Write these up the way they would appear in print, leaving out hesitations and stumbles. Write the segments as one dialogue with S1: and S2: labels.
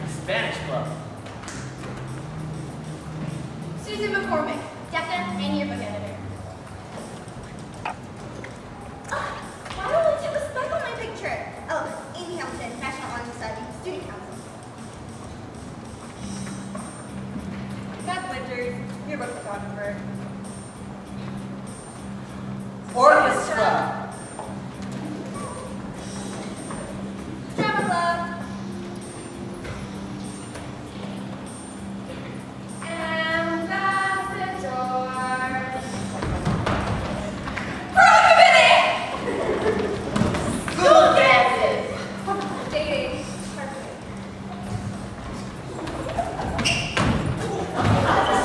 S1: Spanish club.
S2: Susan McCormick, DECA and yearbook editor. Why only took a speck on my picture? Oh, Amy Hamilton, National Honor Society, Student Council.
S3: Beth Winters, yearbook photographer.
S1: Orchestra.
S3: Drama club. Ambassadors.
S2: School dances!
S3: Dating.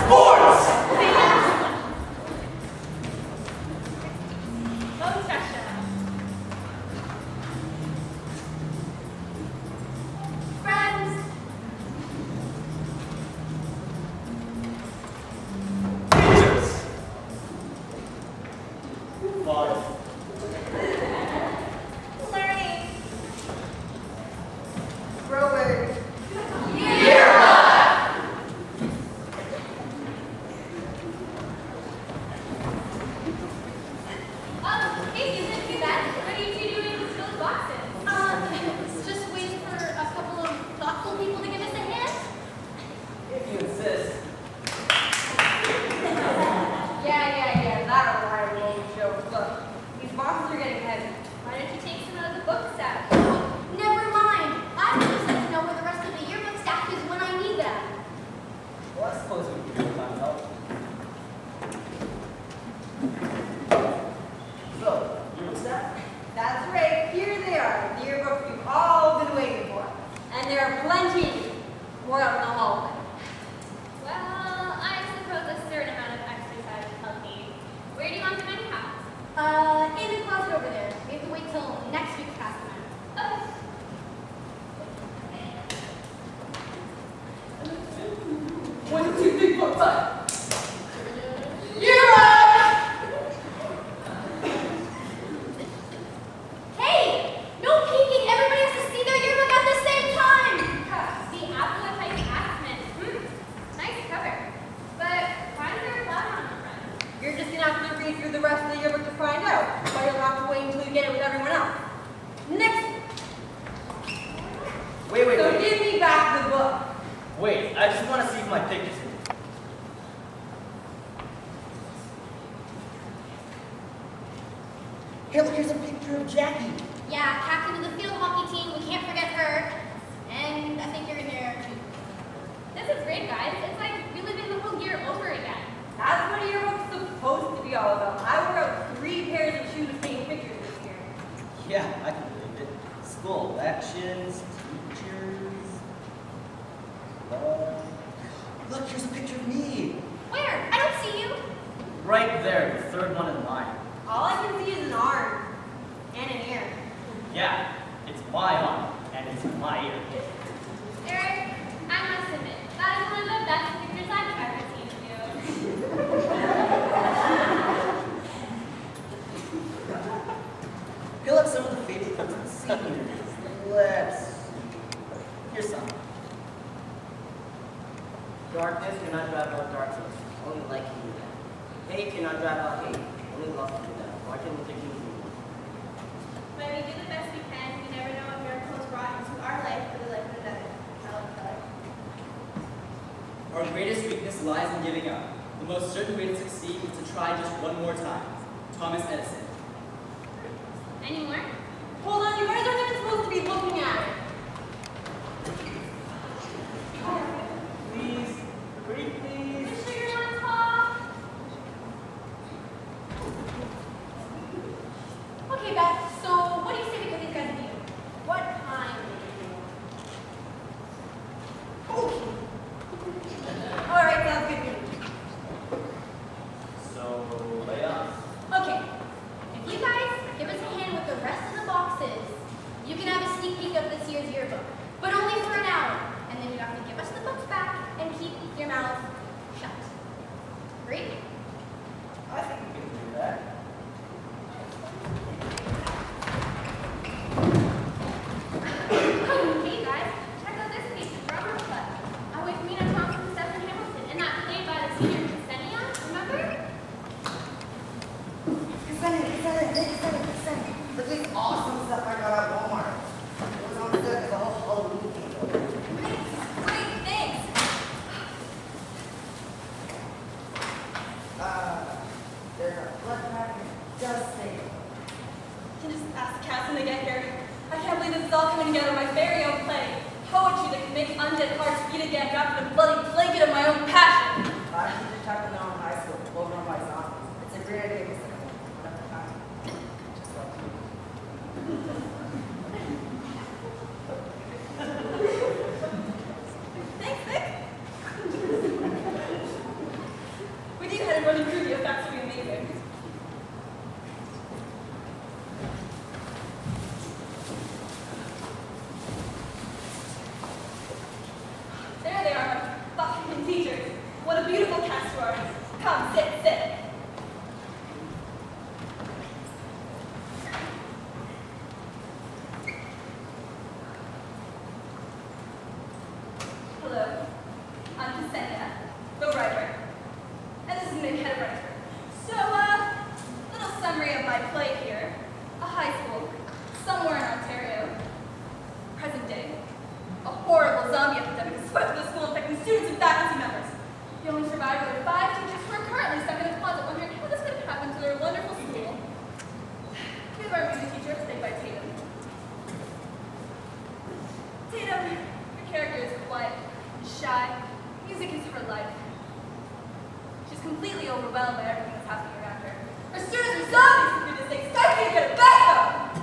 S1: Sports.
S3: Home session. Friends.
S1: Teachers. Fun.
S3: Learning. Growers.
S4: Hey, you didn't do that. What are you two doing with those boxes?
S2: It's just waiting for a couple of thoughtful people to give us a hand.
S1: If you insist.
S3: Yeah, that'll lie won't show. Look, these boxes are getting heavy.
S4: Why don't you take some of the books out?
S2: Never mind. I just like to know where the rest of the yearbook staff is when I need them.
S1: Well, I suppose we could do it on help. So, yearbook staff?
S3: That's right, here they are, the yearbooks you've all been waiting for. And there are plenty more out in the hallway.
S4: Well, I suppose a certain amount of exercise is healthy. Where do you want them anyhow?
S2: In the closet over there. We have to wait till next week to pass them out.
S4: Okay.
S1: One, two, three, four, five.
S2: Hey! No peeking! Everybody has to see their yearbook at the same time!
S4: The Applewood attachment. Nice cover. But why is there a flower on the front?
S3: You're just gonna have to read through the rest of the yearbook to find out, but you'll have to wait until you get it with everyone else. Next,
S1: Wait.
S3: so give me back the book.
S1: Wait, I just want to see if my picture's in it. Hey, look, here's a picture of Jackie.
S2: Yeah, captain of the field hockey team. We can't forget her. And I think you're in there too.
S4: This is great, guys. It's like reliving the whole year over again.
S3: That's what a yearbook's supposed to be all about. I wore out 3 pairs of shoes taking pictures this year.
S1: Yeah, I can believe it. School elections, teachers. Look, here's a picture of me.
S2: Where? I don't see you.
S1: Right there, the third one in line.
S3: All I can see is an arm and an ear.
S1: Yeah, it's my arm, and it's my ear.
S4: Eric, I must admit, that is one of the best pictures I've ever seen of you.
S1: Here look some of the favorite quotes of the seniors. Let's. Here's some.
S5: Darkness cannot drive out darkness, only light can do that. Hate cannot drive out hate, only love can do that. Martin Luther King Jr.
S4: When we do the best we can, we never know what miracle is brought into our life for the life of another. Helen Keller.
S6: Our greatest weakness lies in giving up. The most certain way to succeed is to try just one more time. Thomas Edison.
S4: Any more?
S3: Hold on, you guys aren't even supposed to be looking at it.
S1: Please, pretty please.
S4: You sure you want to talk?
S2: Okay, Beth. So what do you say we give these guys a view? What time
S3: All right, sounds good to me.
S1: So, lay on.
S2: Okay. If you guys give us a hand with the rest of the boxes, you can have a sneak peek of this
S3: make undead hearts beat again wrapped in a bloody blanket of my own passion.
S1: I should be talking now in high school, overrun by zombies. It's a great idea because I don't have time. Just like you.
S3: Thanks, Vic. With you headed running through the effects would be amazing. There they are, Buckingham teachers. What a beautiful cast you are. Come, sit, sit. Hello, I'm Ksenia, the writer. And this is Nick, head writer. So, little summary of my play here. A high school, somewhere in Ontario. Present day. A horrible zombie epidemic has swept through the school, infecting students and faculty members. The only survivors are 5 teachers who are currently stuck in a closet wondering how this could have happened to their wonderful school. We have our music teacher, played by Tatum. Tatum, her character is quiet, shy. Music is her life. She's completely overwhelmed by everything that's happening around her. Her students are zombies, for goodness sake. Start to get a backbone!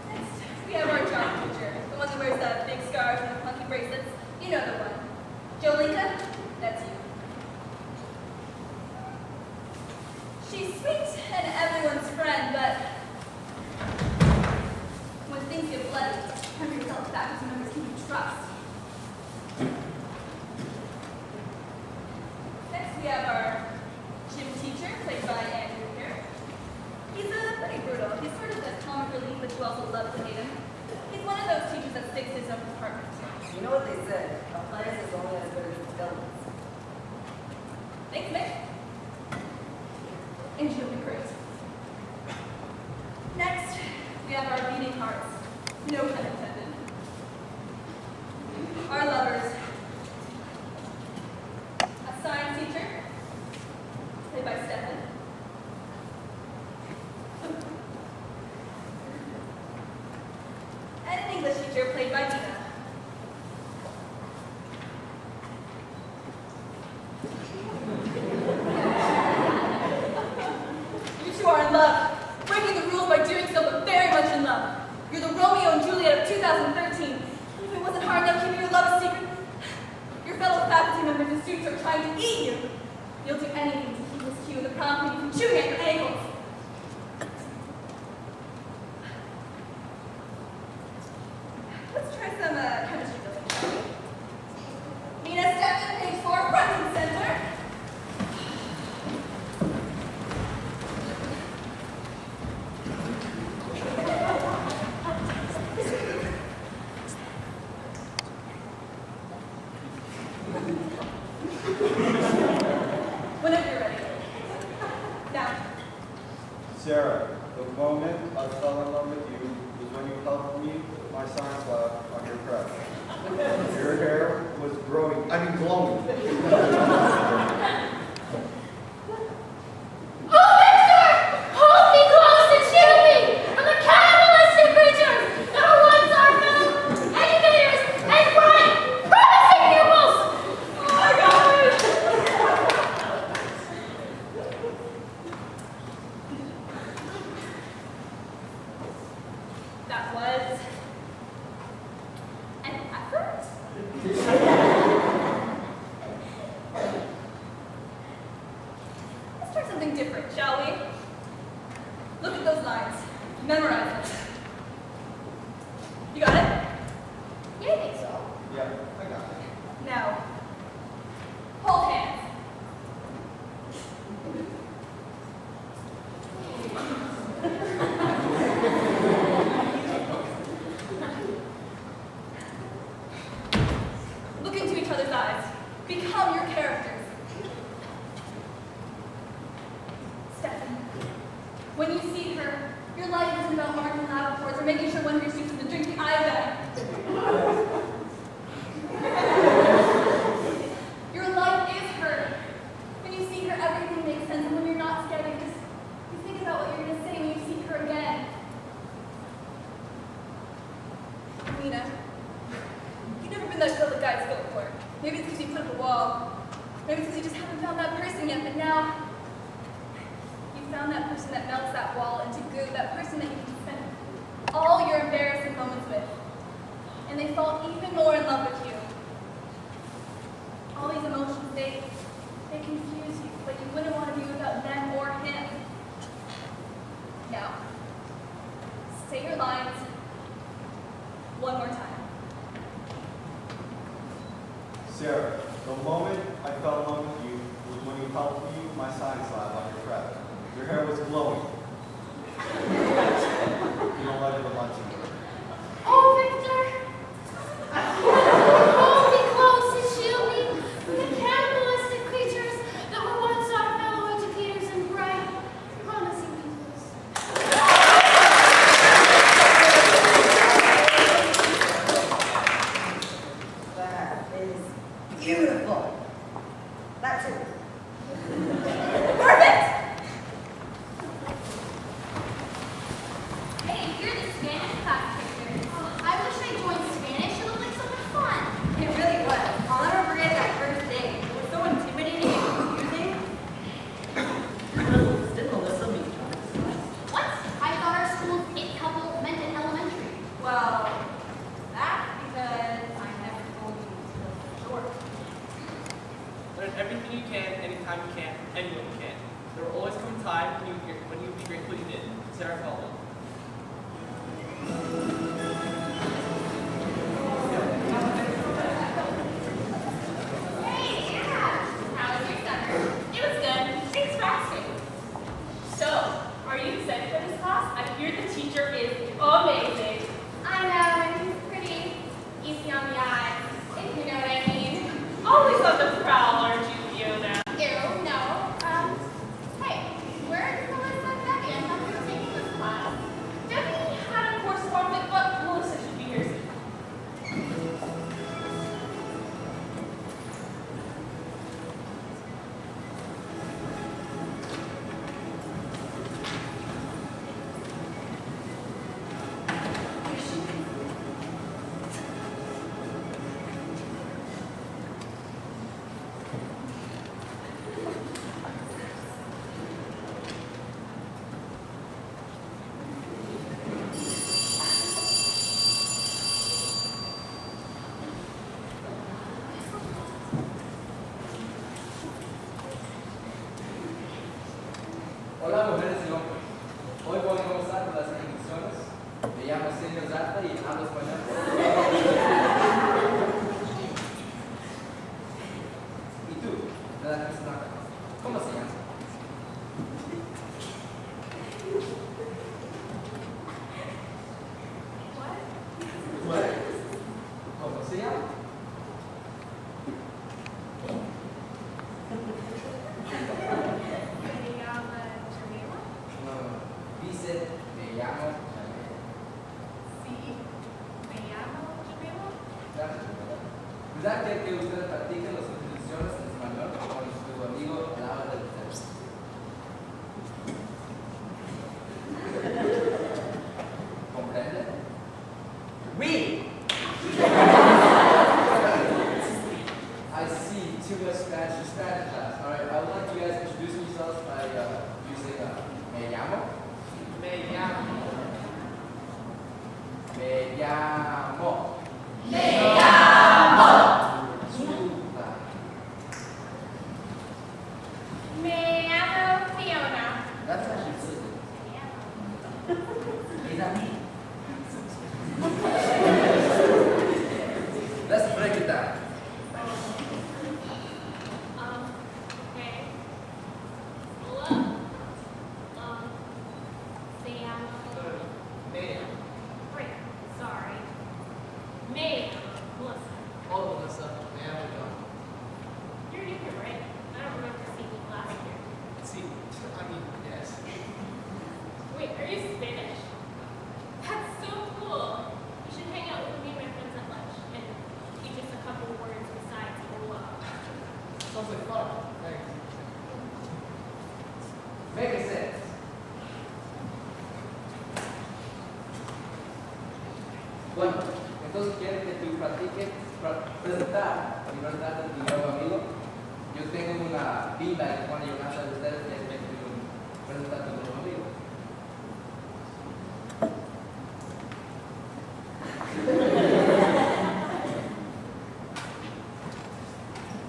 S3: Next, we have our drama teacher, the one that wears the big scarves and the funky bracelets. You know the one. Jolinka, that's you. She's sweet and everyone's friend, but when things get bloody, her fellow faculty members can you trust. Next, we have our gym teacher, played by Andrew here. He's pretty brutal. He's sort of the comic relief, but you also love to hate him. He's one of those teachers that sticks to his own department.
S1: You know what they said? A place is only as good as its buildings.
S3: Thanks, Nick. And you'll be great. Next, we have our beating hearts. No pun intended. Our lovers. A science teacher, played by Stefan. And an English teacher, played by Dina. You two are in love. Breaking the rules by doing so, but very much in love. You're the Romeo and Juliet of 2013. If it wasn't hard enough keeping your love a secret, your fellow faculty members and students are trying to eat you. You'll do anything to keep this cue in the prom committee from chewing at your ankles. Let's try some chemistry building, shall we? Nina, Stefan, page 4, front and center. Whenever you're ready. Now.
S7: Sarah, the moment I fell in love with you was when you helped me with my science lab on your prep. Your hair was glowing.
S4: Oh, Victor! Hold me close and shield me from the cannibalistic creatures that are once our fellow educators and bright, promising pupils! Oh my gosh!
S3: That was an effort. Let's try something different, shall we? Look at those lines. Memorize them. You got it?
S4: Yeah, I think so.
S7: Yeah, I got it.
S3: Now, hold hands. Look into each other's eyes. Become your characters. Stefan, when you see her, your life isn't about marking lab reports or making sure one of your students isn't drinking iodine. Your life is her. When you see her, everything makes sense. And when you're not scared, you think about what you're going to say when you see her again. Maybe it's because you put up a wall. Maybe it's because you just haven't found that person yet, but now you found that person that melts that wall into goo, that person that you can spend all your embarrassing moments with. And they fall even more in love with you. All these emotions, they confuse you, but you wouldn't want to be without them or him. Now, say your lines one more time.
S7: Sarah, the moment I fell in love with you was when you helped me with my science lab on your prep. Your hair was glowing. You don't like the luncheon.
S4: Oh, Victor! Hold me close and shield me from the cannibalistic creatures that were once our fellow educators and bright, promising peoples.
S1: That is beautiful. That's it. Perfect!
S4: Hey, you're the Spanish class picture. Oh, I wish I joined Spanish. It looked like so much fun.
S1: It really was. I'll never forget that first day. It was so intimidating and confusing.
S5: Didn't Melissa meet John?
S4: What? I thought our school's it couple meant in elementary.
S1: Well, that's because I never told you until short.
S6: Learn everything you can, anytime you can, anyone you can. There will always come a time when you be grateful you did. Sarah Feldman.
S3: Hey, Anna! How was your summer? It was good. Thanks for asking. So, are you excited for this class? I hear the teacher is amazing.
S4: I know, and he's pretty easy on the eyes, if you know what I mean.
S3: Always on the prowl, aren't you, Fiona?
S4: Ew, no. Hey, where's Melissa and Debbie? I thought we were taking this class.
S3: Debbie had a course formed with, but Melissa should be here soon.
S8: Hola mujeres y hombres. Hoy voy a comenzar con las introducciones. Me llamo Señor Zata y hablo español. ¿Y tú? ¿De la persona? ¿Cómo se llama? ¿Cómo se llama? No, dice, me llamo Jamila. Gracias, Jamila. ¿Verdad que ustedes practiquen las instituciones en español con su amigo a la hora de ustedes? ¿Comprende? Oui! I see too much Spanish in Spanish class. All right, I would like you guys to introduce yourselves by using me llamo.
S6: Me llamo.
S8: Me llamo.
S4: Me llamo.
S8: Chuta.
S4: Me llamo Fiona.
S8: That's actually good. Is that me? Let's break it down.
S4: Okay. Hello. Se llama.
S6: Me.
S4: Great. Sorry. Me. Melissa.
S6: Oh, Melissa. Me llamo John.
S4: You're new here, right? I don't remember seeing you last year.
S6: See, I mean, yes.
S4: Wait, are you Spanish? That's so cool. You should hang out with me and my friends at lunch and teach us a couple words besides hello.
S6: Sounds like fun. Thanks.
S8: Make it sense. Bueno, entonces quieren que tú practiques presentar mi nuevo amigo. Yo tengo una beanbag que pone yo casa de ustedes y les quiero presentar a mi nuevo amigo.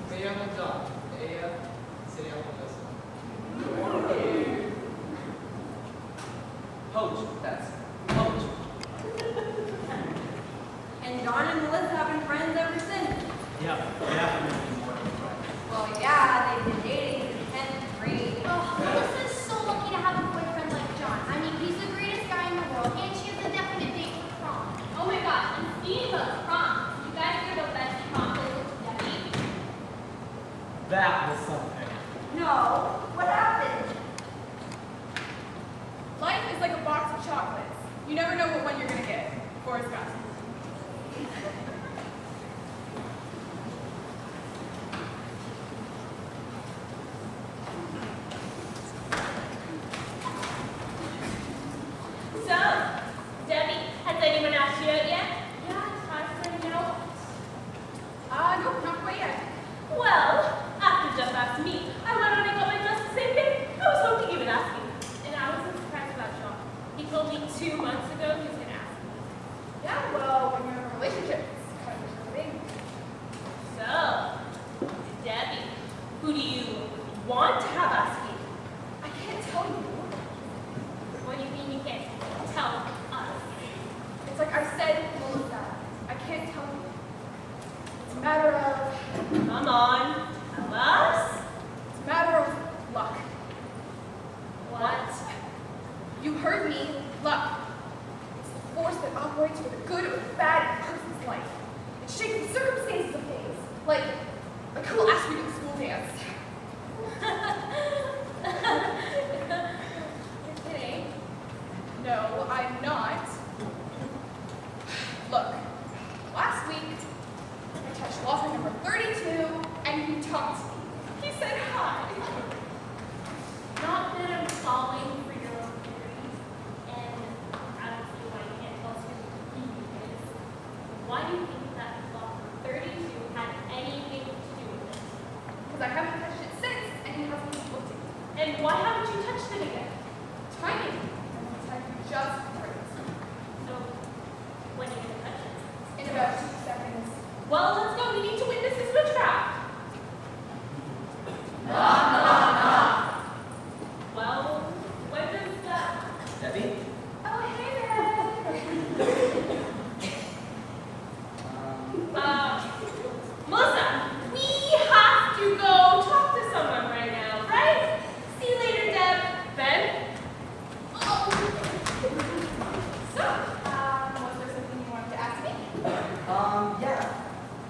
S6: Me llamo John. Ella se llama Melissa.
S8: Coach, that's coach.
S1: And Don and Melissa have been friends ever since.
S9: Yeah, definitely more than friends.
S1: Well, yeah, they've been dating since 10th grade.
S4: Oh, Melissa's so lucky to have a boyfriend like John. I mean, he's the greatest guy in the world, and she has a definite date for prom.
S3: Oh my gosh, and speaking of prom, you guys hear about Betsy's prom play with Debbie?
S9: That was something.
S2: No. What happened?
S3: Life is like a box of chocolates. You never know what one you're gonna get. Forrest Gump. So, Debbie, has anyone asked you out yet? Yeah, it's time for you know. Nope, not quite yet. Well, after Jeff asked me, I went on and got my dress the same day. I was hoping he would ask me. And I was surprised about Sean. He told me 2 months ago he was going to ask me. Yeah, well, when you're in a relationship, it's kind of a thing. So, Debbie, who do you want to have ask you? I can't tell you. What do you mean you can't tell us? It's like I said, Melissa, I can't tell you. It's a matter of, come on, tell us. It's a matter of luck. What? You heard me, luck. It's the force that operates for the good or the bad in a person's life. It shapes the circumstances of things, like who will ask me to the school dance. You're kidding. No, I'm not. Look, last week, I touched locker number 32, and he talked to me. He said hi. Not that I'm falling for your own theory, and I don't see why you can't tell us who he is. Why do you think that locker 32 had anything to do with it? Because I haven't touched it since, and he hasn't looked at it. And why haven't you touched it again? Timing. Timing just right. So, when are you going to touch it? In about 2 seconds. Well, let's go. We need to witness this witchcraft. Well, when does that?
S5: Debbie?
S3: Oh, hey there. Melissa, we have to go talk to someone right now, right? See you later, Deb. Ben? Oh. So, was there something you wanted to ask me?
S8: Yeah.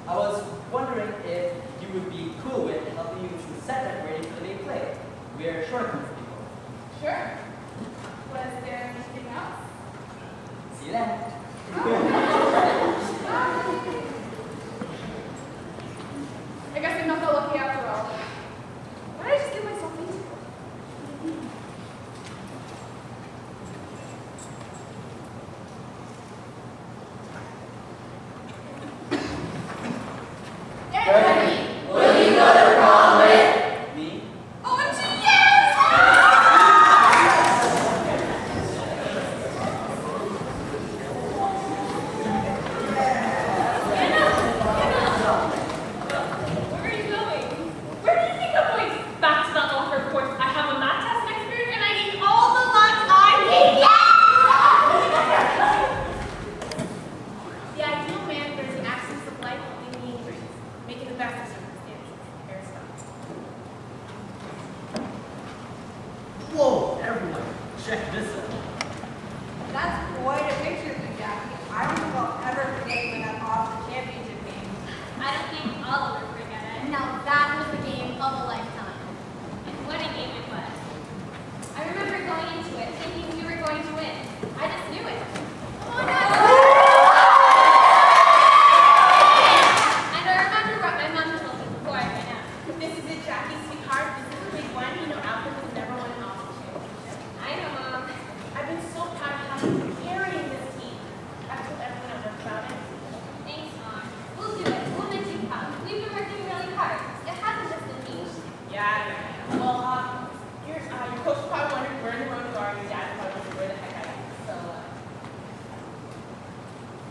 S8: I was wondering if you would be cool with helping you to set decorating for the main play. We are short of people.
S3: Sure. Was there anything else?
S8: See you then.
S3: I guess I'm not that lucky after all. Why did I just get myself into it?
S4: Debbie,
S8: Will you go to prom with me?
S3: OMG, yes!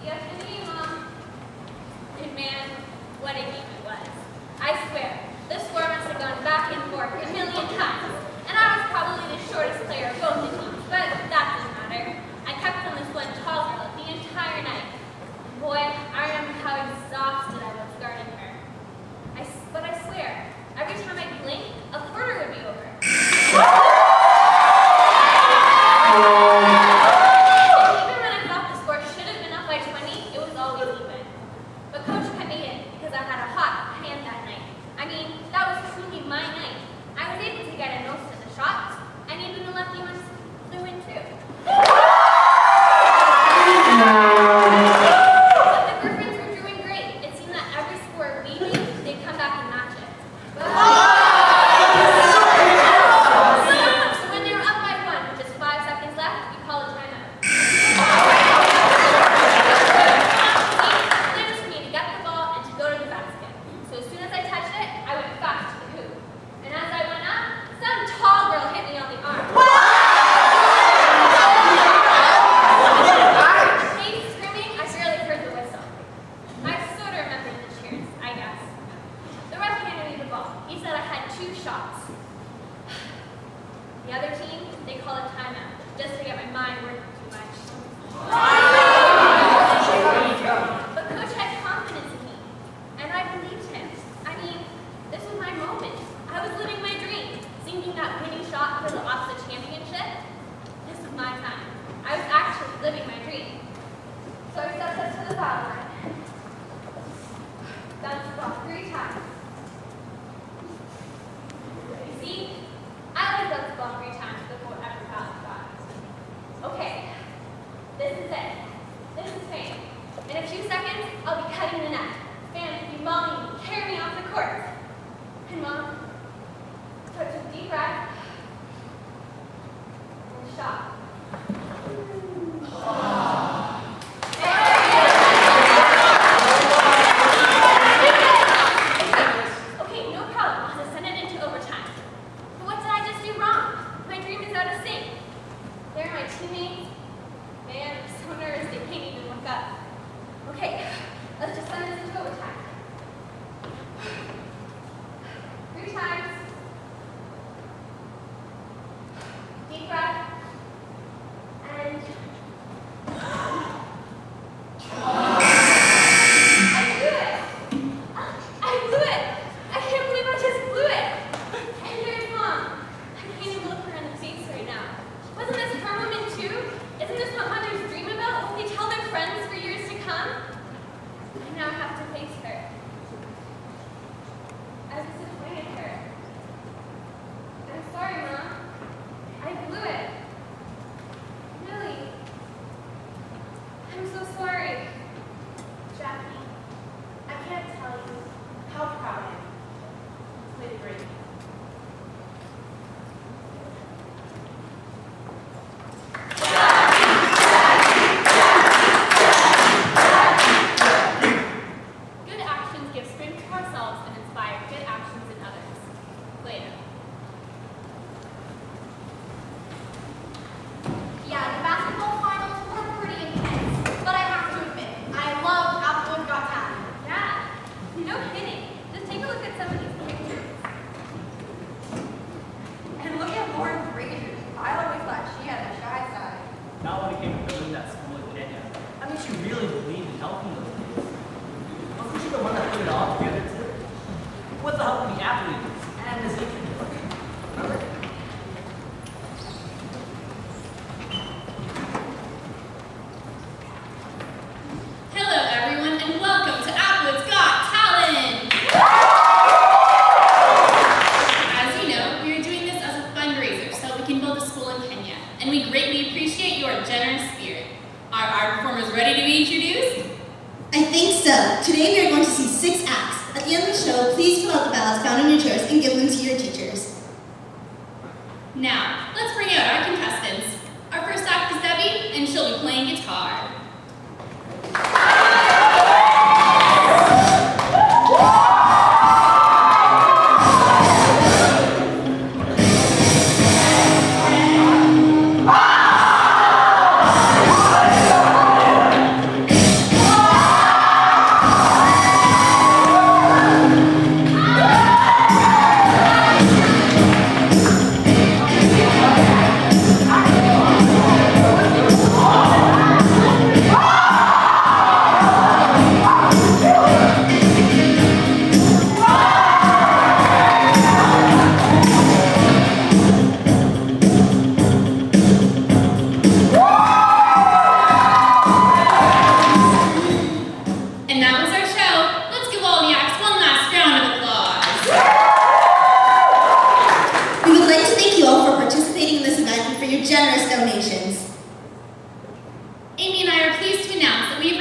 S4: Yes, indeed, Mom. And man, what a game it was. I swear, the score must have gone back and forth a million times, and I was probably the shortest player of both the teams, but that doesn't matter. I kept on this one tall girl the entire night. Boy, I remember how exhausted I was guarding her. But I swear, every time I blinked, a quarter would be over. And even when I thought the score should have been up by 20, it was always even. But Coach kept me in because I had a hot hand that night. I mean, that was truly my night. I was able to get in most of the shots, and even the lefty ones flew in too. But the Griffins were doing great. It seemed that every score we made, they'd come back and match it. So when they were up by 1 with just 5 seconds left, we called a timeout. It was for me to get the ball and to go to the basket. So as soon as I touched it, I went fast to the hoop. And as I went up, some tall girl hit me on the arm. She screaming, I barely heard the whistle. I sort of remember the cheers, I guess. The ref handed me the ball. He said I had 2 shots. The other team, they called a timeout, just to get my mind working too much. But Coach had confidence in me, and I believed him. I mean, this was my moment. I was living my dream, sinking that winning shot for the opposite championship. This was my time. I was actually living my dream. So I stepped up to the foul line. Bounced the ball 3 times. You see, I always bounce the ball 3 times before every foul shot. Okay, this is it. This is fame. In a few seconds, I'll be cutting the net. Fans will be mauling me, carrying me off the court. And Mom took a deep breath and shot. Okay, no problem. I'll just send it into overtime. But what did I just do wrong? My dream is out of sync. There are my teammates. Man, I'm so nervous they can't even look up. Okay, let's just send this into overtime. 3 times. Deep breath. And I blew it. I blew it. I can't believe I just blew it. And there's Mom. I can't even look her in the face right now. Wasn't this her moment too? Isn't this what mothers dream about? Will they tell their friends for years to come? I now have to face her. I disappointed her. I'm sorry, Mom. I blew it. Really. I'm so sorry. Jackie, I can't tell you how proud I am. You played a great game. Good actions give strength to ourselves and inspire good actions in others. Later.
S2: Yeah, the basketball finals were pretty intense, but I have to admit, I loved Applewood Got Talent.
S4: Yeah, no kidding. Just take a look at some of these pictures.
S1: And look at Lauren Frazier. I always thought she had a shy side.
S9: Not when it came to building that school in Kenya. I mean, she really believed in helping those kids. Wasn't she the one that put it all together too? With the help of the athletes and his agent. Remember?
S10: Hello, everyone, and welcome to Applewood's Got Talent! As you know, we are doing this as a fundraiser so we can build a school in Kenya, and we greatly appreciate your generous spirit. Are our performers ready to be introduced?
S11: I think so. Today we are going to see 6 acts. At the end of the show, please fill out the ballots found on your chairs and give them to your teachers.
S10: Now, let's bring out our contestants. Our first act is Debbie, and she'll be playing guitar.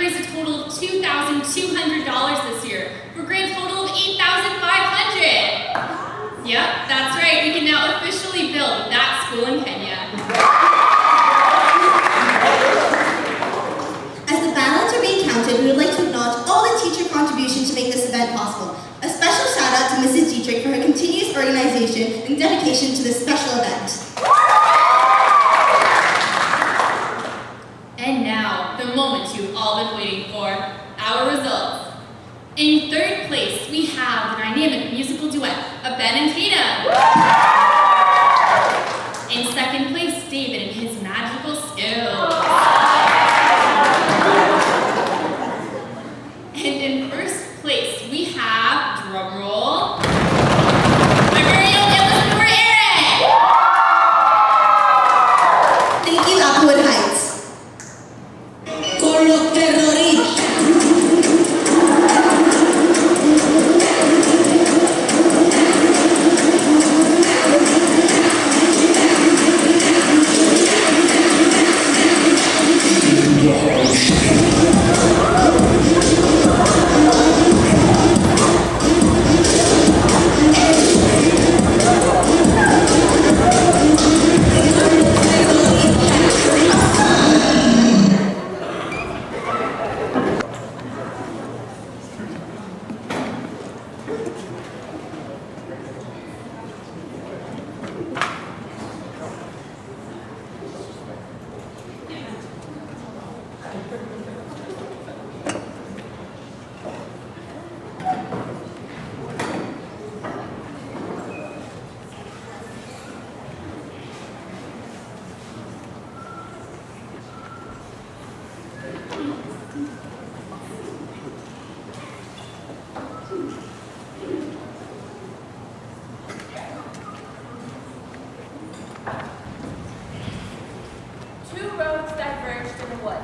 S10: raised a total of $2,200 this year, for a grand total of $8,500. Yep, that's right. We can now officially build that school in Kenya.
S11: As the ballots are being counted, we would like to acknowledge all the teacher contributions to make this event possible. A special shout out to Mrs. Dietrich for her continuous organization and dedication to this special event.
S10: And now, the moment you've all been waiting for, our results. In third place, we have the dynamic musical duet of Ben and Tina. In second place, David and his magical skills. And in first place, we have, drumroll, my very own youngest member, Eric.
S11: Thank you, Applewood Heights. Con los terroristas.
S3: Two roads diverged in the wood.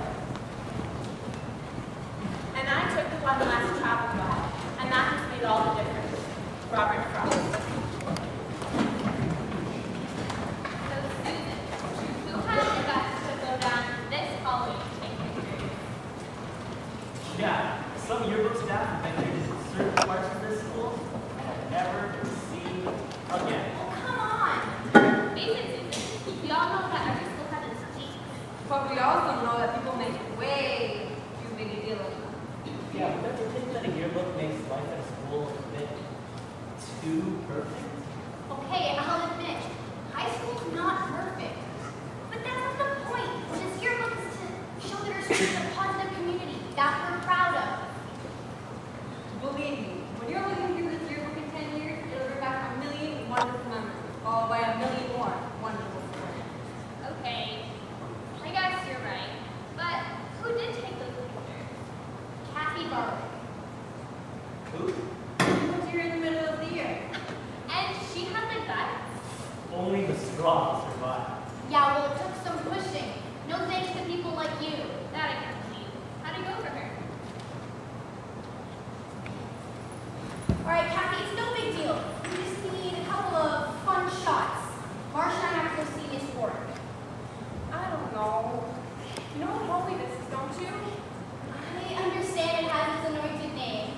S3: And I took the one less traveled by, and that has made all the difference. Robert Frost.
S4: So, Susan, who has the guts to go down this hallway to take pictures?
S9: Yeah, some yearbook staff have been here to certain parts of this school and have never seen again.
S4: Oh, come on. Face it, Susan. We all know that every school has its teeth.
S1: But we also know that people make way too big a deal of them.
S9: Yeah, but don't you think that a yearbook makes life at school a bit too perfect?
S4: Okay, I'll admit, high school's not perfect. But that's not the point. This yearbook is to show that our school is a positive community that we're proud of.
S1: Believe me, when you're looking through this yearbook in 10 years, it'll bring back a million wonderful memories, followed by a million more wonderful stories.
S4: Okay, I guess you're right. But who did take those pictures? Kathy Barber.
S9: Who?
S1: Because you're in the middle of the year.
S4: And she had the guts.
S9: Only the strong survive.
S4: Yeah, well, it took some pushing. No thanks to people like you. That I can believe. How'd it go for her?
S2: All right, Kathy, it's no big deal. We just need a couple of fun shots. Marsha and I have to go see Miss Ford.
S3: I don't know. You know how holy this is, don't you?
S2: I understand it has its anointed name.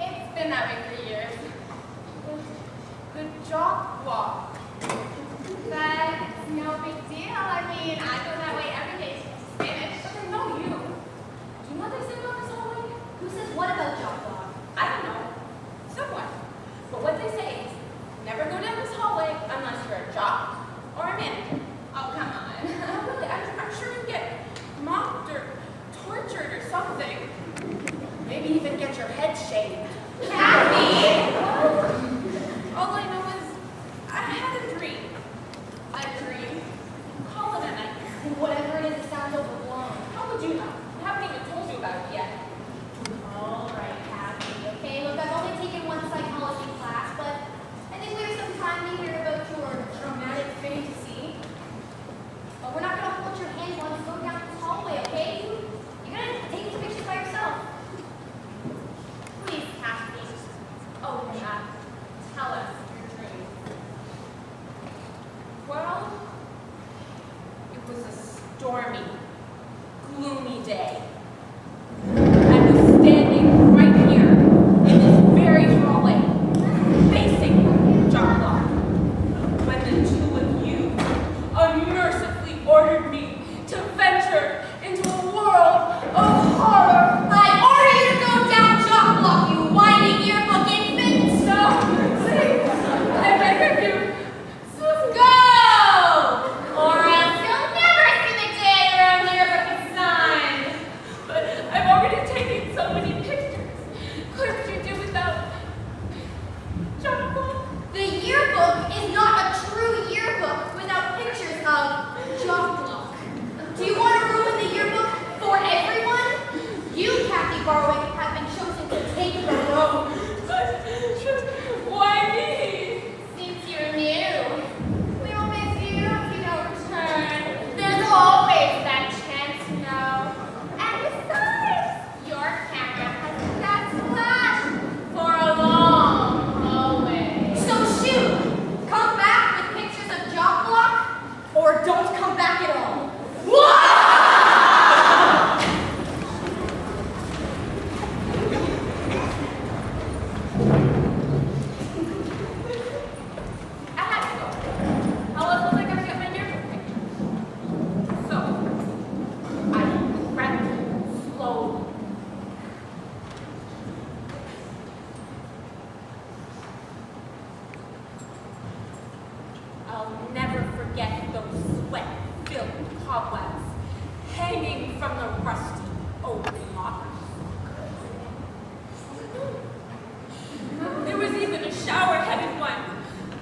S3: It's been that way for years. The jock walk. That's no big deal. I mean, I go that way every day to Spanish. But I know you. Do you know what they say about this whole way?
S2: Who says what about Jock Dog?
S3: I don't know. Someone. But what they say is, never go down this hallway unless you're a jock or a manager. Oh, come on. No, really, I'm sure you get mocked or tortured or something. Maybe even get your head shaved. Kathy! All I know is, I had a dream. A dream? Call it a nightmare.
S2: Whatever it is, it sounds overblown.
S3: How would you know? I haven't even told you about it yet.
S2: All right, Kathy. Okay, look, I've only taken one psychology class, but I think we have some time to hear about your dramatic fantasy. But we're not going to hold your hand while you go down this hallway, okay? You're going to take these pictures by yourself.
S3: Please, Kathy. Oh, my
S10: taking so many pictures. Couldn't you do without Jonathan?
S2: The yearbook is not a true yearbook without pictures of job luck. Do you want to ruin the yearbook for everyone? You, Kathy Barwick, have been chosen to take the road.
S10: But why me?
S2: Since you're new, we'll miss you if you don't return. There's always that chance, you know. And besides, your camera has that flash for a long hallway. So shoot, come back with pictures of job block, or don't come back at all.
S1: I had to go. How else was I going to get my yearbook picture? So, I crept slowly. I'll never forget those sweat-filled cobwebs hanging from the rusty open lockers. There was even a shower-headed one,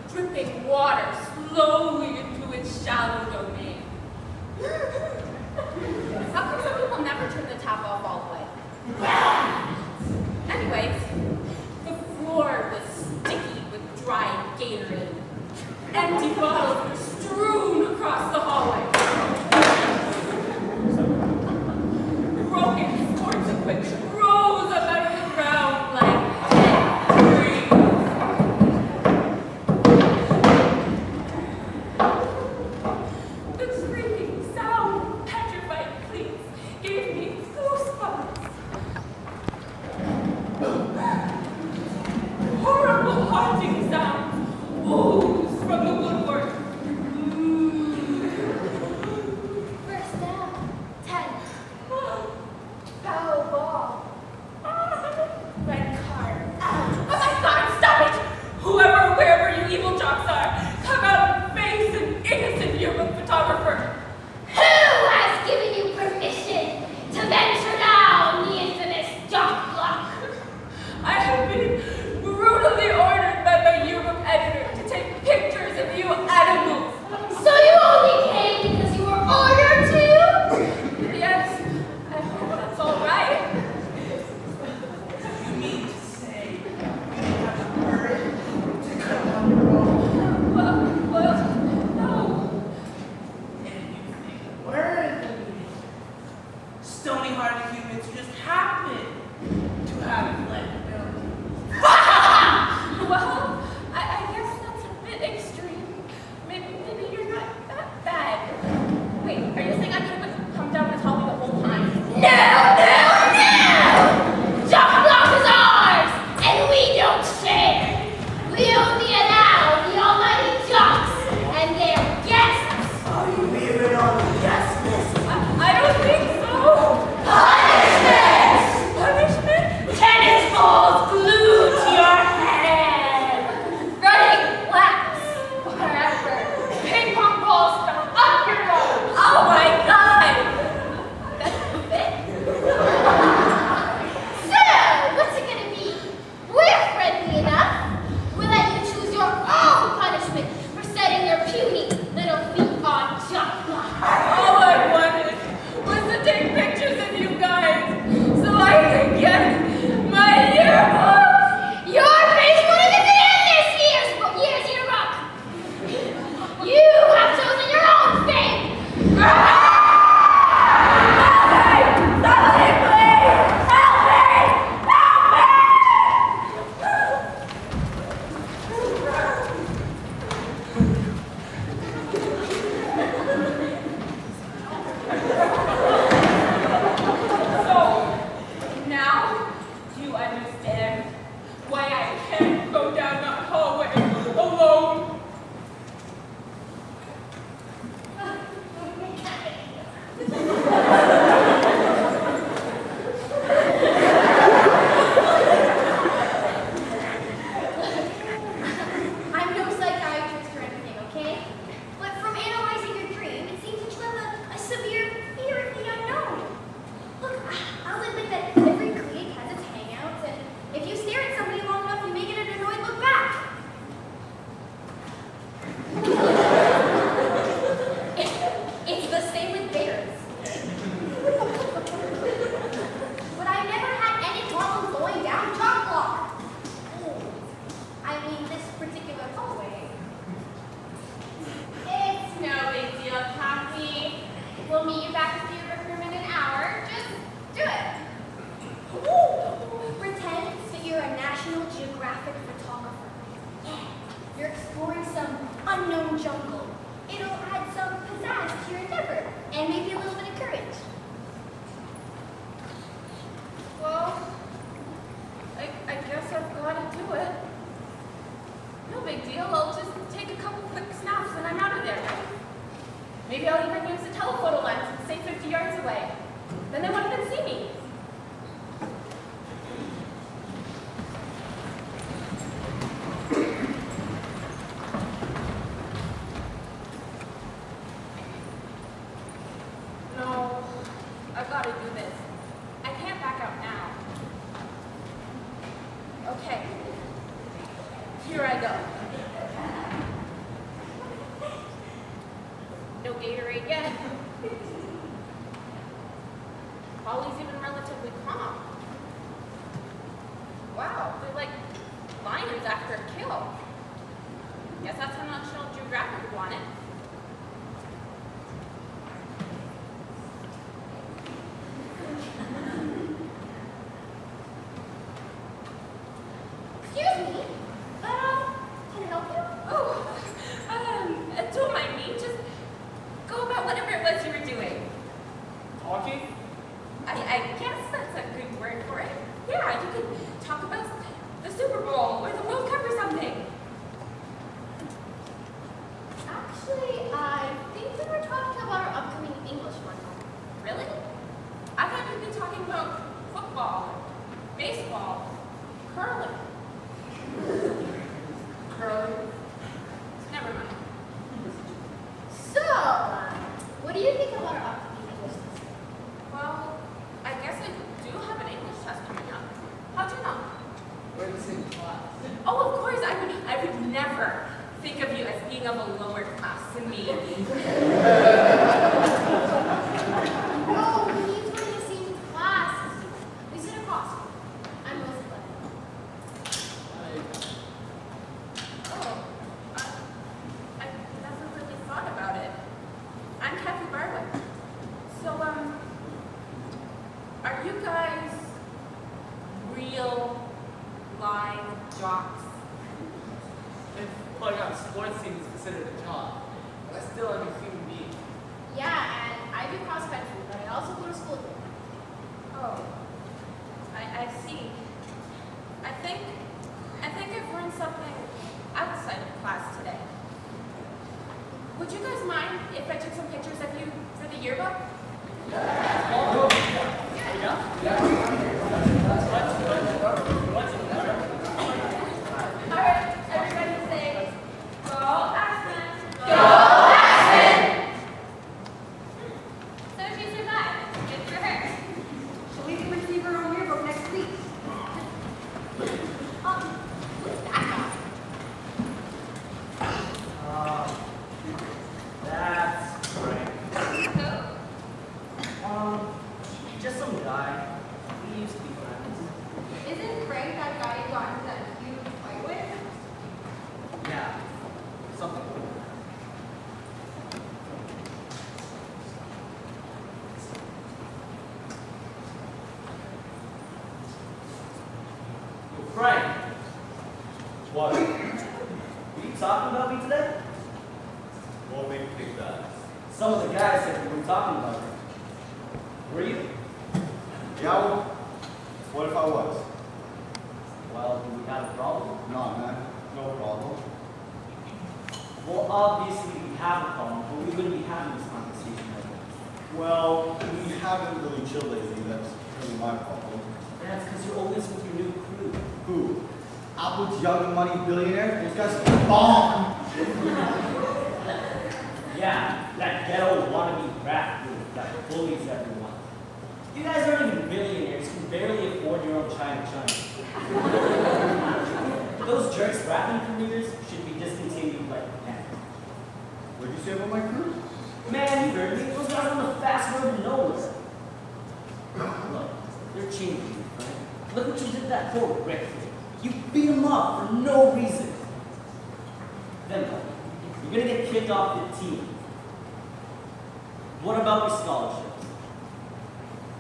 S1: dripping water slowly into its shallow domain. How come some people never turn the tap off all the way? Anyways, the floor was sticky with dry Gatorade. Empty bottles were strewn across the hallway. Broken sports equipment rose up out of the ground like dead trees. The screaming sound of petrified cleats gave me goosebumps. go. No Gatorade yet. Polly's even relatively calm. Wow, they're like lions after a kill. Guess that's how National Geographic would want it.
S2: Excuse me, can I help you?
S1: Oh, don't mind me. Just go about whatever it was you were doing.
S6: Talking?
S1: I guess that's a good word for it. Yeah, you could talk about the Super Bowl or the World Cup or something.
S2: Actually, I think we were talking about our upcoming English one.
S1: Really? I thought you'd be talking about football, baseball, curling. Curling? Never mind.
S2: So, what do you think about our upcoming English lesson?
S1: Well, I guess I do have an English test coming up. How'd you know?
S8: We're in the same class.
S1: Oh, of course, I would never think of you as being of a lower class than me.
S2: No, we need to in the same class. We sit across. I'm Elizabeth.
S1: Oh, I never really thought about it. I'm Kathy Barwick. So, are you guys real live jocks?
S6: If playing on sports team is considered a job, but I still am a human being.
S2: Yeah, and I do cross country, but I also go to school there.
S1: Oh, I see. I think I've learned something outside of class today. Would you guys mind if I took some pictures of you for the yearbook? All right, everybody say, go Axman! Go Axman!
S10: So she survived. Good for her.
S2: We can receive her own yearbook next week. Who's that guy?
S9: That's right. Just some guy. We used to be friends.
S2: Isn't Frank that guy you got into that huge fight with?
S9: Yeah, something like that. Yo, Frank,
S7: What?
S9: were you talking about me today?
S7: What made you think that?
S9: Some of the guys said we were talking about me. Were you?
S7: Yeah, well, what if I was?
S9: Well, do we have a problem?
S7: No, man, no problem.
S9: Well, obviously we have a problem, but we wouldn't be having this conversation right now.
S7: Well, we haven't really chilled lately, that's really my problem.
S9: That's because you're always with your new crew.
S7: Who? Applewood's young money billionaire? Those guys are bomb!
S9: Yeah, that ghetto wannabe rap group that bullies everyone. You guys aren't even billionaires. You can barely afford your own China. Those jerks' rapping careers should be discontinued like that.
S7: What'd you say about my crew?
S9: Man, you heard me. Those guys are on the fast road to nowhere. Look, they're changing you, right? Look what you did to that poor Rick. You beat him up for no reason. Then what? You're gonna get kicked off the team. What about your scholarships?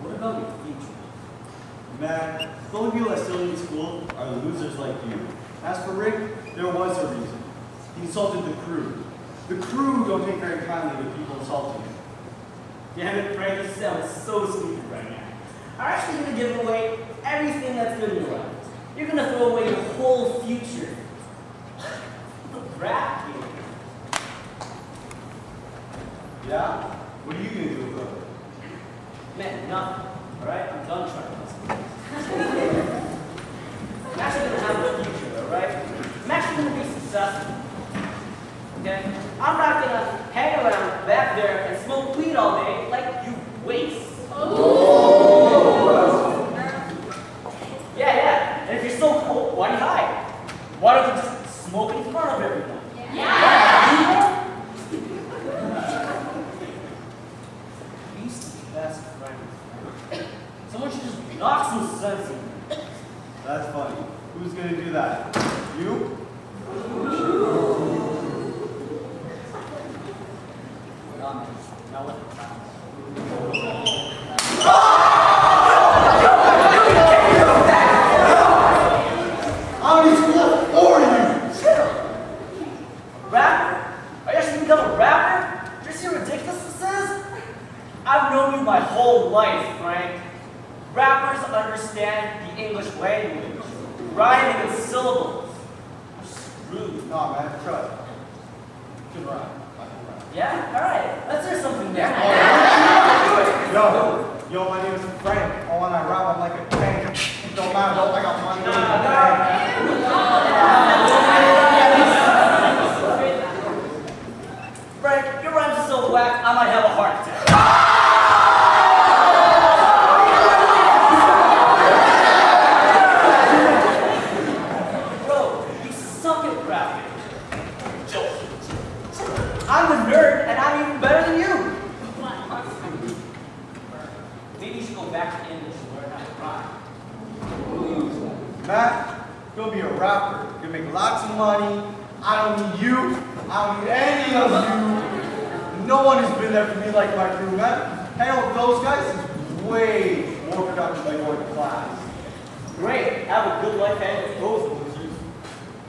S9: What about your future?
S7: Man, the only people that still need school are losers like you. As for Rick, there was a reason. He insulted the crew. The crew don't take very kindly to people insulting him.
S9: Damn it, Frank, you sound so stupid right now. I'm actually gonna give away everything that's good in your life. You're gonna throw away your whole future. Rap game.
S7: Yeah? What are you gonna do about it?
S9: Man, nothing. Alright? I'm done trying to listen. I'm actually gonna have a future, alright? I'm actually gonna be successful. Okay? I'm not gonna hang around back there and smoke weed all day like you waste. Yeah. And if you're so cool, why do you hide? Why don't you just smoke and Knock some sense in.
S7: That's funny. Who's gonna do that? You?
S9: Now let
S7: How many school or you?
S9: Rapper? Are you actually become a rapper? Do you see how ridiculous this is? I've known you my whole life, Frank. Rappers understand the English language, rhyming and syllables. Screwed.
S7: Nah, man, trust. Good rhyme. I can rhyme.
S9: Yeah? Alright, let's hear something then.
S7: Yo, my name is Frank. Oh, when I rap, I'm like a tank. Don't matter, don't I got money.
S9: Frank, your rhymes are so whack, I might have a heart attack. Bro, you suck at rapping. I'm a nerd, and I'm even better than you. Maybe you should go back to English and learn how to rhyme.
S7: Matt, go be a rapper. You make lots of money. I don't need you. I don't need any of you. No one has been there for me like my crew, man. Hang out with those guys is way more productive than going to class.
S9: Great, have a good life and with those losers.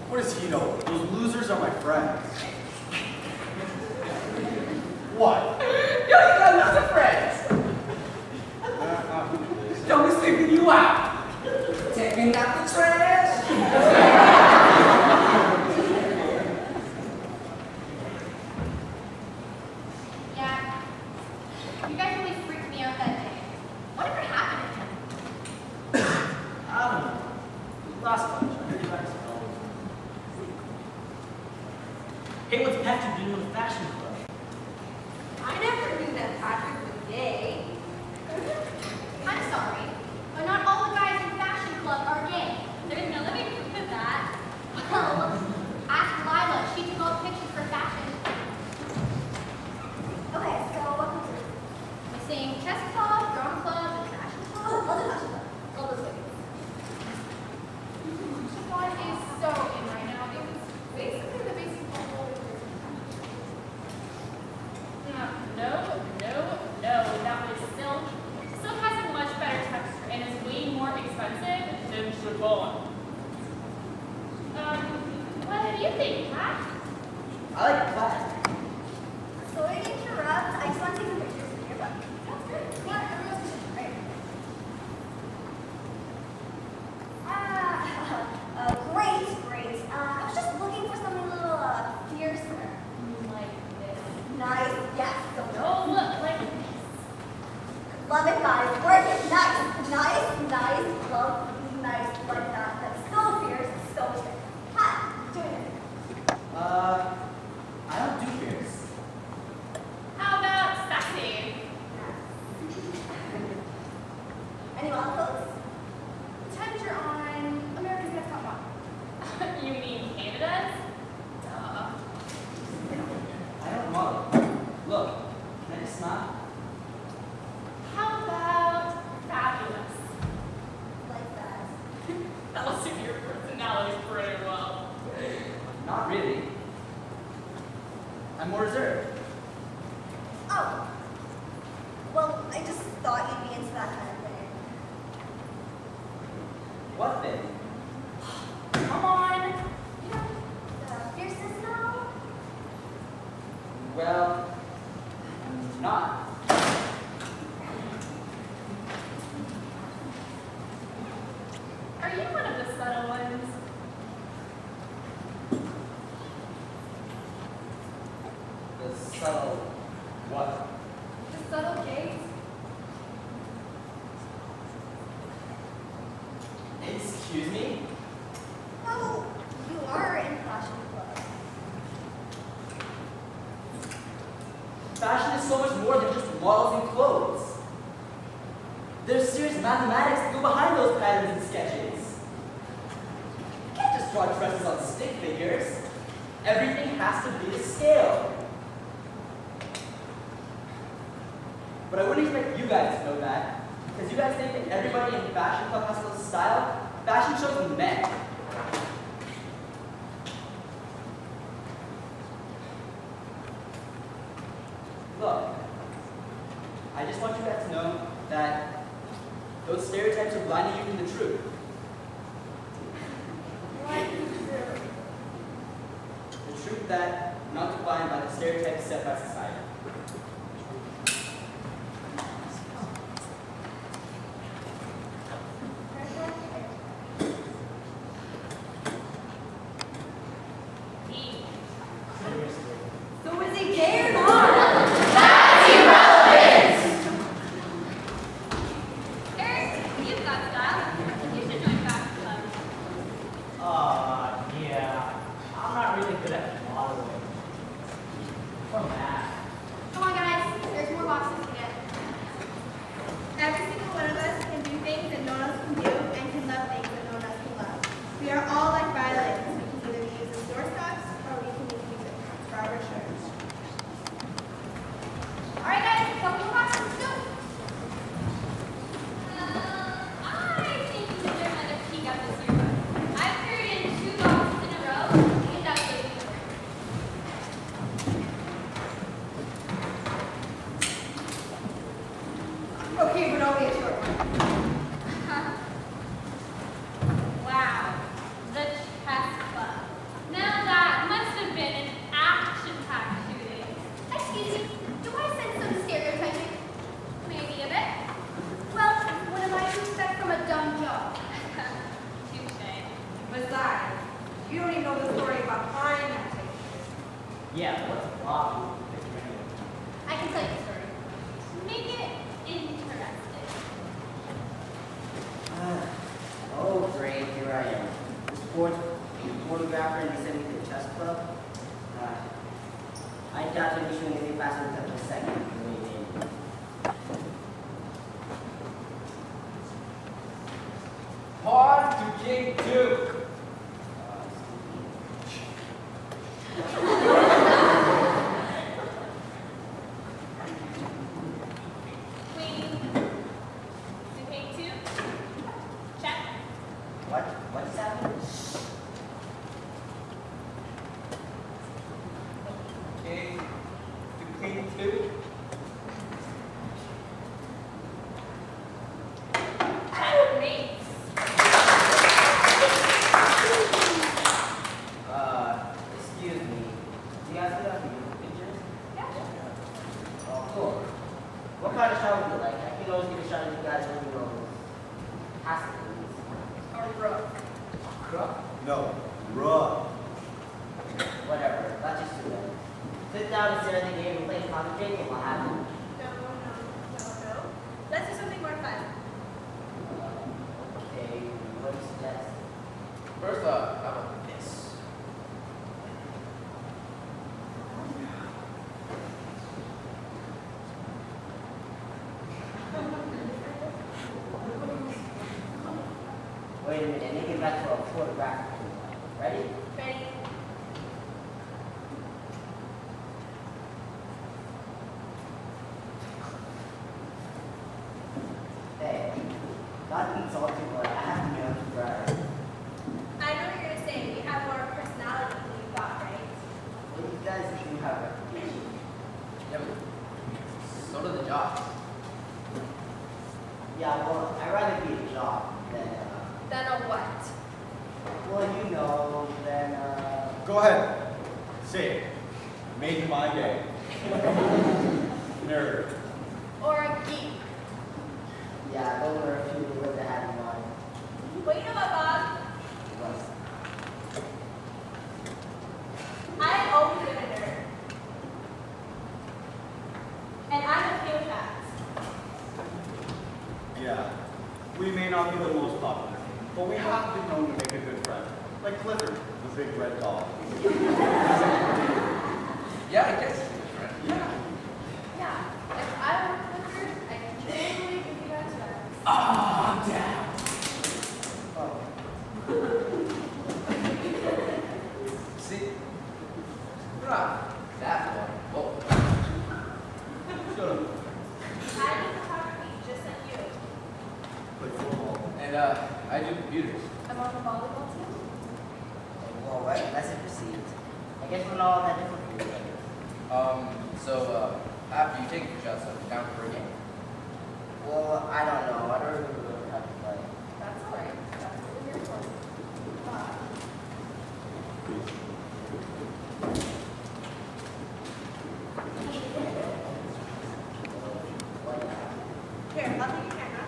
S7: What does he know? Those losers are my friends. What?
S8: Yo, you got lots of friends. Don't be sleeping you out. Taking out the trash.
S2: Yeah. You guys really freaked me out that day. Whatever happened to him?
S9: I don't know. Last bunch, I heard you back to college. Hey, what's Patrick doing in the fashion club?
S3: I never knew that Patrick was gay.
S2: I'm sorry, but not all the guys in fashion club are gay.
S3: There's no living proof of that.
S2: Well, ask Lila. She took all the pictures for fashion.
S3: Okay, so what comes first?
S2: Missing chess club, drama club, and fashion club.
S3: Oh, I'll do fashion club. All those things.
S1: Chiffon is so in right now. It was basically the basic whole
S10: No, that was silk. Silk has a much better texture and is way more expensive than chiffon. What do you think, Pat?
S8: I like class.
S3: Sorry to interrupt. I just want to take some pictures in your book. That's great. Yeah, everyone's great. Great. I was just looking for something a little fiercer.
S10: Like this.
S3: Nice. Yes. So
S10: No, like this.
S3: love it, guys. Work it. Nice. Love nice like that. That's so fierce. So fierce. Hi. Doing it.
S8: I don't do fierce.
S10: How about sexy?
S3: Any model codes?
S1: Pretend you're on America's Next Top Model.
S10: You mean Canada's? Duh.
S8: I don't model. Look, can I just smile?
S10: How about fabulous?
S3: Like that.
S10: That'll suit your personality pretty well.
S8: Not really. I'm more reserved.
S3: Oh. Well, I just thought you'd be into that kind of thing.
S8: What thing?
S10: Come on.
S3: You know, the fierceness and all.
S8: Well, not.
S10: Are you one of the subtle ones?
S8: The subtle what?
S1: The subtle gaze.
S8: Excuse me?
S3: Oh, you are in fashion club.
S8: Fashion is so much more than just models and clothes. There's serious mathematics that go behind those patterns and sketches. You can't just draw dresses on stick figures. Everything has to be to scale. But I wouldn't expect you guys to know that. Because you guys think that everybody in fashion club has to style? Fashion shows men. Look, I just want you guys to know that those stereotypes are blinding you from the truth. The truth that you're not defined by the stereotypes set by society.
S3: So is he gay or not?
S10: Eric, you've got style. You should join fashion club.
S9: Yeah. I'm not really good at modeling. Or math.
S2: Come on, guys. There's more boxes to get.
S11: Every single one of us can do things that no one else can do and can love things that no one else can love. We are all like violins. We can either be used as doorstops or we can use music for our shirts.
S2: All right, guys. Couple more boxes. Let's go.
S10: I think you should learn how to peek out this yearbook. I've carried in 2 boxes in a row, and that's what you learn.
S3: Okay, but only a short one.
S10: Wow, the chess club. Now that must have been an action-packed shooting.
S2: Excuse me. Do I sense some stereotyping?
S10: Maybe a bit.
S2: Well, what am I to expect from a dumb job?
S10: Touche.
S3: Besides, you don't even know the story about buying that type of shirt.
S9: Yeah, what's a flop?
S2: I can tell you the story.
S10: Make it interesting.
S5: Oh, great, here I am. The sports photographer and descending to the chess club. I doubt you'll be showing anything faster than a second.
S8: Pawn to King Duke.
S10: Queen. To take 2. Check.
S5: What's happening?
S8: King to Queen 2.
S10: Checkmate.
S5: Excuse me. Do you guys have any pictures?
S10: Yeah.
S5: Oh, cool. What kind of shot would you like? I can always get a shot of you guys when you know passive.
S3: A rook.
S5: Crook?
S7: No. Ruh.
S5: Whatever. Let's just do that. Sit down and stare at the game and play concentrate and we'll have it.
S11: No. Let's do something more fun.
S5: Okay, what do you suggest?
S8: First up, how about this?
S5: Wait a minute, let me get back to a photographic. Ready?
S11: Ready?
S5: Hey, not to insult you, but I have to be honest with you.
S11: I know what you're going to say. You have more personality than you thought, right?
S5: Well, you guys do have a reputation.
S8: Yeah, but so do the jobs.
S5: Yeah, well, I'd rather be a job than,
S3: Then a what?
S5: well, you know, than,
S7: Go ahead. Say it. Made my day. Nerd.
S2: Or a geek?
S5: yeah, those were a few of the words I had in mind.
S11: Well, you know what, Bob?
S5: Once.
S11: I've always been a nerd. And I'm a field facts.
S7: Yeah. We may not be the most popular, but we have been known to make a good friend. Like Clifford, the big red dog.
S8: Yeah, I guess it's different.
S7: Yeah.
S2: Yeah. If I were Clifford, I could totally give you guys that.
S8: Ah, damn.
S5: Oh,
S8: See? We're not that far. Whoa.
S7: Shut up.
S11: I did photography just like you.
S12: And I do computers.
S2: I'm on the volleyball team.
S5: Well, right, message received. I guess we're not all that different from each other.
S12: So after you take your shots, I'm down for a game.
S5: Well, I don't know. I don't really know how to play.
S2: That's all right. That's what we're here for.
S11: Here, I'll take your camera.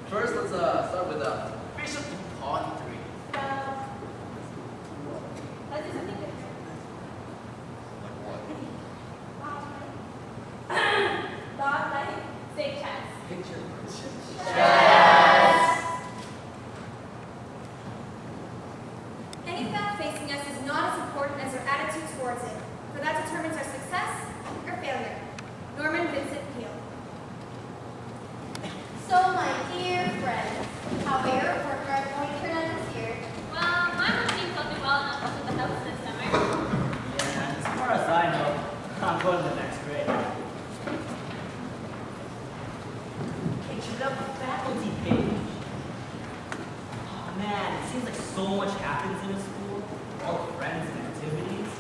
S12: First, let's start with Bishop to Pawn 3.
S2: Let's do something different.
S3: Dog like say chess.
S12: Picture.
S2: Any fact facing us is not as important as our attitude towards it, for that determines our success or failure. Norman Vincent Peale. So, my dear friends, how are your report card going to turn out this year?
S10: Well, mine was being something well enough up at the house this summer.
S9: Yeah, as far as I know, I'm going to the next grade. Hey, check out the faculty page. Oh man, it seems like so much happens in a school. All the friends and activities.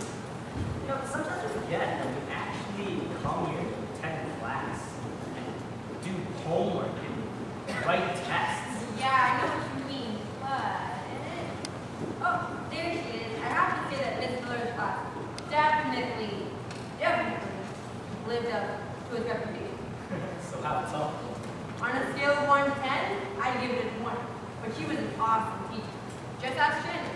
S9: You know, sometimes we forget that we actually come here to attend class and do homework and write tests.
S3: Yeah, I know what you mean, but oh, there she is. I have to say that Miss Miller's class definitely lived up to its reputation.
S9: So how tough.
S3: On a scale of 1 to 10, I'd give it a 1. But she was an awesome teacher. Just ask Shannon.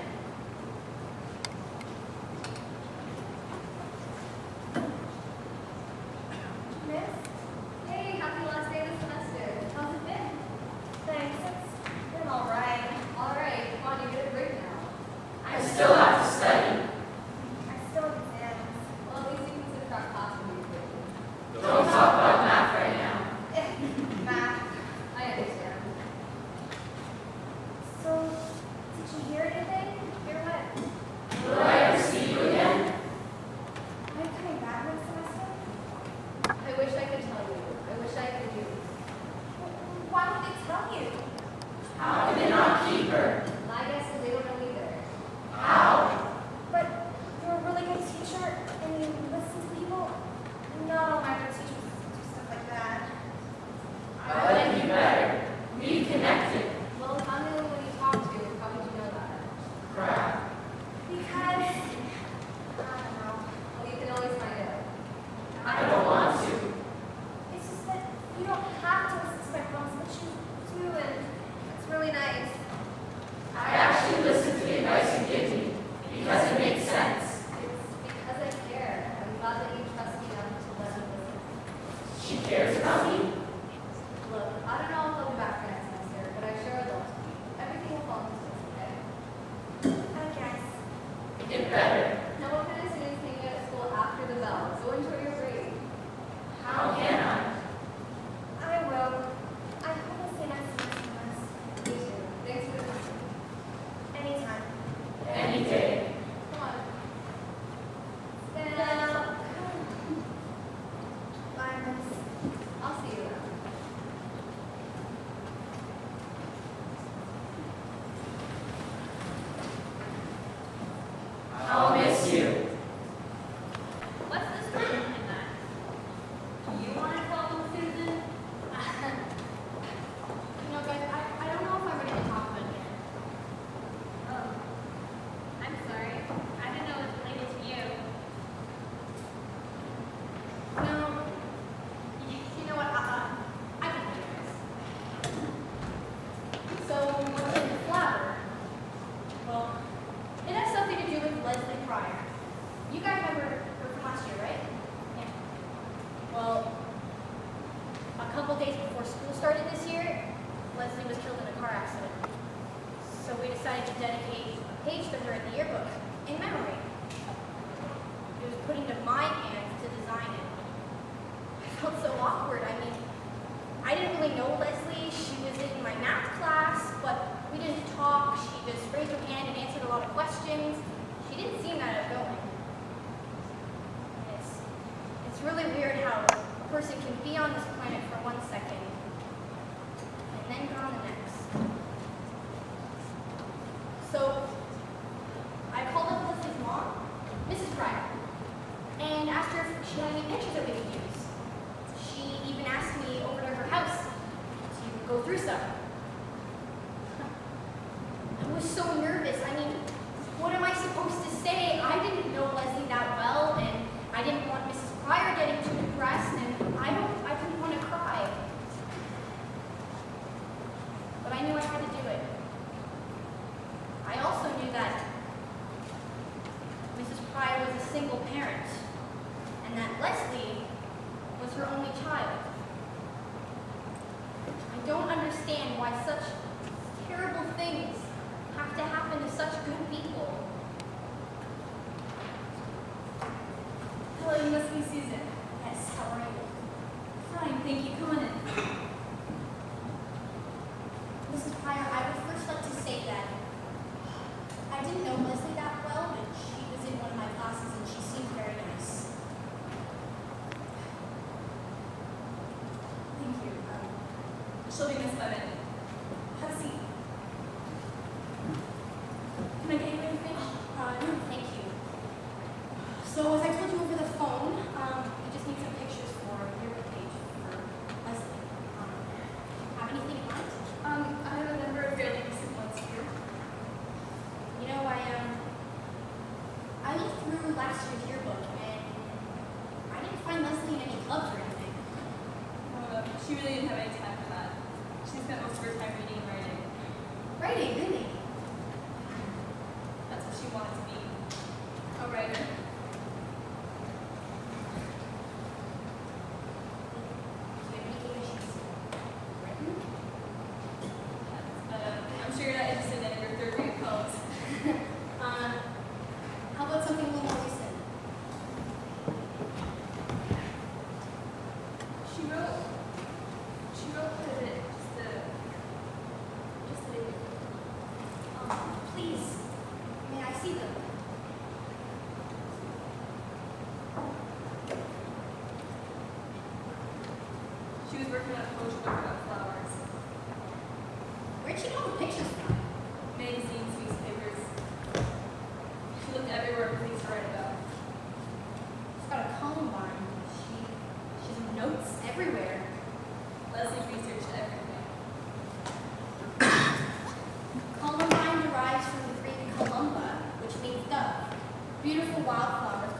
S2: Miss? Hey, happy last day of the semester. How's it been? Thanks, it's been all right. All right, come on, you get a break now.
S4: I still have to study.
S2: I still have exams.
S3: Well, at least you can sit in our classroom with me.
S4: Don't talk about math right now.
S2: Math.
S3: I understand.
S2: So, did you hear anything? Hear what?
S4: Will I ever see you again?
S2: Are you coming back next semester?
S3: I wish I could tell you. I wish I could do.
S2: Why would they tell you?
S4: How can they not keep her?
S3: My guess is they don't know either.
S4: How?
S2: But you're a really good teacher and you listen to people. Not all my good teachers do stuff like that.
S4: I like you better. We connected.
S3: Well, I'm the only one you talk to. How would you know that?
S4: Crap.
S2: Because, I don't know.
S3: Well, you can always find out.
S4: I don't want to.
S2: It's just that you don't have to listen to my promise, but you do, and it's really nice.
S4: I actually listen to the advice you give me because it makes sense.
S3: It's because I care. I'm glad that you trust me enough to let me listen.
S4: She cares about me.
S3: Look, I don't know if I'll be back for next semester, but I sure would love to be. Everything will fall into place, okay?
S2: I guess.
S4: Get better.
S3: Now, what kind of students can you get at school after the bell? So enjoy your break.
S4: How can I?
S2: I will. I hope I'll stay next semester.
S3: Me too. Thanks for the time.
S2: Anytime.
S4: Any day.
S3: Come on.
S2: Then, bye, Miss.
S3: I'll see you around.
S4: I'll miss you.
S10: What's the story behind that?
S3: Do you want to tell them, Susan?
S2: You know, guys, I don't know if I'm ready to talk about it yet.
S10: Oh, I'm sorry. I didn't know it was related to you.
S2: No. You know what? I can do this. So, what's in the flower? Well, it has something to do with Leslie Pryor. You guys remember her from last year, right? Yeah. Well, a couple days before school started this year, Leslie was killed in a car accident. So we decided to dedicate a page to her in the yearbook in memory. It was put into my hands to design it. I felt so awkward. I mean, I didn't really know Leslie. She was in my math class, but we didn't talk. She just raised her hand and answered a lot of questions. She didn't seem that outgoing. It's really weird how a person can be on this planet for 1 second and then gone the next. So I called up Leslie's mom, Mrs. Pryor, and asked her if she had any pictures that we could use. She even asked me over to her house to go through some. I was so nervous. I mean, what am I supposed to say? I didn't know Leslie that well, and I didn't want Mrs. Pryor getting too depressed, and I didn't want to cry. But I knew I had to do it. I also knew that Mrs. Pryor was a single parent, and that Leslie was her only child. I don't understand why such terrible things have to happen to such good people.
S3: Hello, you must be Susan. Yes, how are you? Fine, thank you. Come on in.
S2: Mrs. Pryor, I would first like to say that I didn't know Leslie that well, but she was in one of my classes and she seemed very nice.
S3: Thank you. She'll be missed by many. Have a seat. Can I get you anything?
S2: No, thank you. So as I told you over the phone, we just need some pictures for your yearbook page for Leslie. Have anything in mind?
S3: I have a number of fairly recent ones here.
S2: You know, I looked through last year's yearbook and I didn't find Leslie in any clubs or anything.
S3: She really didn't have any time for that. She spent most of her time reading and writing.
S2: Writing, really?
S3: That's what she wanted to be. A writer.
S2: Do you have anything that she's written?
S3: I'm sure you're not interested in any of your third grade poems.
S2: How about something a little more recent?
S3: She wrote quite a bit, just a bit.
S2: Please, may I see them?
S3: She was working on a poetry book about flowers.
S2: Where'd she get all the pictures from?
S3: Magazines, newspapers. She looked everywhere for things to write about.
S2: She's got a Columbine. She's notes everywhere.
S3: Leslie researched everything.
S2: Columbine derives from the Greek columba, which means dove. Beautiful wildflowers